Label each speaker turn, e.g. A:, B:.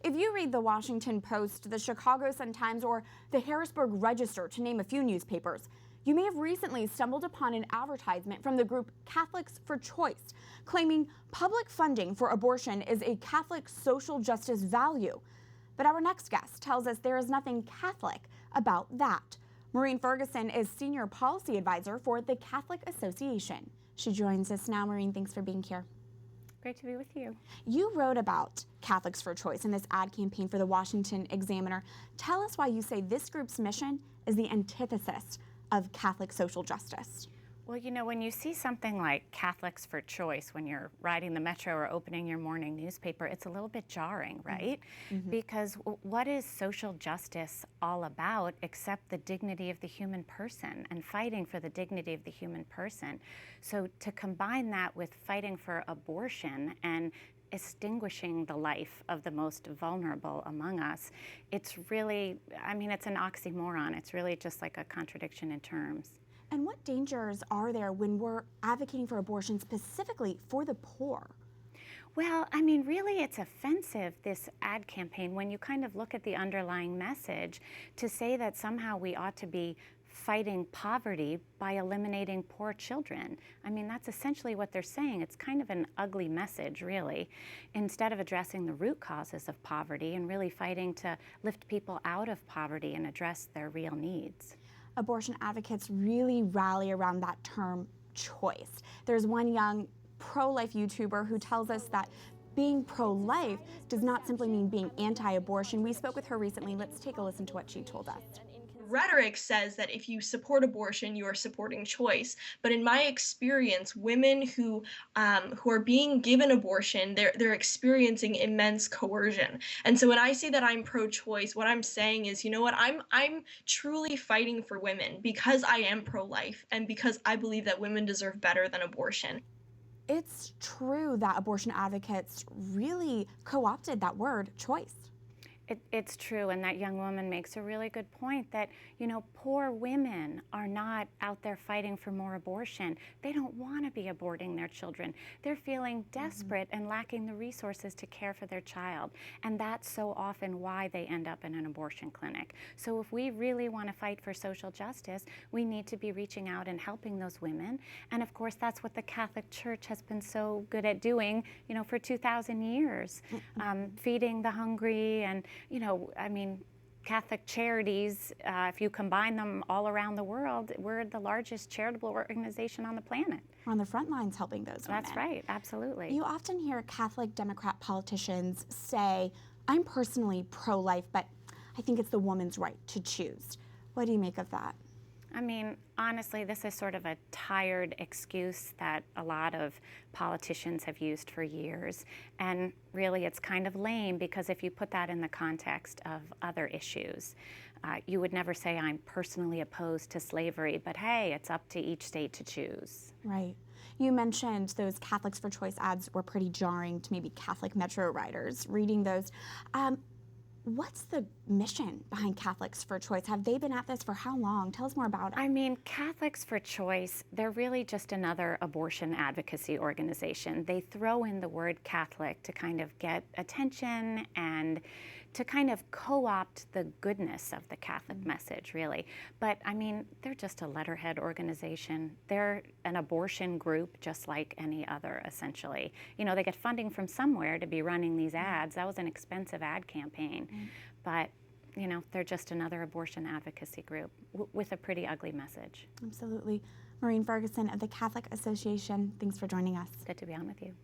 A: If you read the Washington Post, the Chicago Sun-Times, or the Harrisburg Register, to name a few newspapers, you may have recently stumbled upon an advertisement from the group Catholics for Choice, claiming public funding for abortion is a Catholic social justice value. But our next guest tells us there is nothing Catholic about that. Maureen Ferguson is Senior Policy Advisor for the Catholic Association. She joins us now. Maureen, thanks for being here.
B: Great to be with you.
A: You wrote about Catholics for Choice in this ad campaign for the Washington Examiner. Tell us why you say this group's mission is the antithesis of Catholic social justice.
B: Well, you know, when you see something like Catholics for Choice, when you're riding the metro or opening your morning newspaper, it's a little bit jarring, right? Mm-hmm. Because what is social justice all about except the dignity of the human person and fighting for the dignity of the human person? So to combine that with fighting for abortion and extinguishing the life of the most vulnerable among us, it's really, I mean, it's an oxymoron. It's really just like a contradiction in terms.
A: And what dangers are there when we're advocating for abortion specifically for the poor?
B: Well, I mean, really it's offensive, this ad campaign, when you kind of look at the underlying message to say that somehow we ought to be fighting poverty by eliminating poor children. I mean, that's essentially what they're saying. It's kind of an ugly message, really. Instead of addressing the root causes of poverty and really fighting to lift people out of poverty and address their real needs.
A: Abortion advocates really rally around that term choice. There's one young pro-life YouTuber who tells us that being pro-life does not simply mean being anti-abortion. We spoke with her recently. Let's take a listen to what she told us.
C: Rhetoric says that if you support abortion, you are supporting choice. But in my experience, women who are being given abortion, they're experiencing immense coercion. And so when I say that I'm pro-choice, what I'm saying is, you know what, I'm truly fighting for women because I am pro-life and because I believe that women deserve better than abortion.
A: It's true that abortion advocates really co-opted that word, choice.
B: It's true, and that young woman makes a really good point that, you know, poor women are not out there fighting for more abortion. They don't want to be aborting their children. They're feeling desperate and lacking the resources to care for their child, and that's so often why they end up in an abortion clinic. So if we really want to fight for social justice, we need to be reaching out and helping those women, and of course that's what the Catholic Church has been so good at doing, you know, for 2,000 years, feeding the hungry and, you know, I mean, Catholic charities, if you combine them all around the world, we're the largest charitable organization on the planet.
A: We're on the front lines helping those women.
B: That's right, absolutely.
A: You often hear Catholic Democrat politicians say, I'm personally pro-life, but I think it's the woman's right to choose. What do you make of that?
B: I mean, honestly, this is sort of a tired excuse that a lot of politicians have used for years. And really, it's kind of lame because if you put that in the context of other issues, you would never say, I'm personally opposed to slavery, but hey, it's up to each state to choose.
A: Right. You mentioned those Catholics for Choice ads were pretty jarring to maybe Catholic Metro riders reading those. What's the mission behind Catholics for Choice? Have they been at this for how long? Tell us more about it.
B: I mean, Catholics for Choice, they're really just another abortion advocacy organization. They throw in the word Catholic to kind of get attention and to kind of co-opt the goodness of the Catholic message, really. But I mean, they're just a letterhead organization. They're an abortion group just like any other, essentially. You know, they get funding from somewhere to be running these ads. That was an expensive ad campaign. But, you know, they're just another abortion advocacy group with a pretty ugly message.
A: Absolutely. Maureen Ferguson of the Catholic Association, thanks for joining us.
B: Good to be on with you.